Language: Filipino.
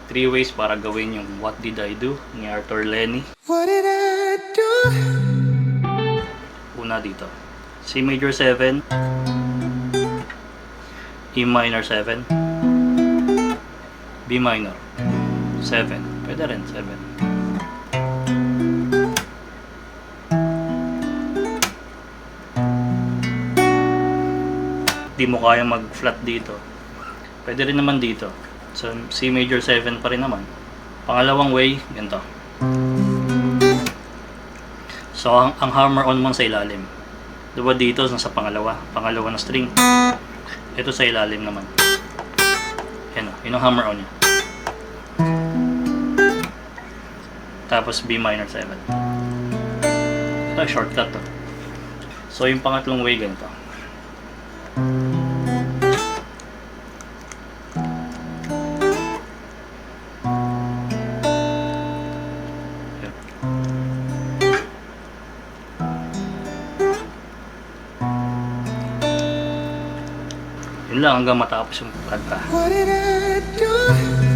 3 ways para gawin yung What Did I Do ni Arthur Lenny. What did I do? Una dito, C major 7, E minor 7, B minor 7, pwede rin 7. Di mo kaya mag flat dito, pwede rin naman dito. So C major 7 pa rin naman. Pangalawang way, ganito. So ang hammer on mo sa ilalim. Diba dito nasa pangalawa na string. Ito sa ilalim naman. Yan o, yun ang hammer on niya. Tapos B minor 7. Ito shortcut to. So yung pangatlong way ganito. Yun lang hanggang matapos yung kanta. What did I do?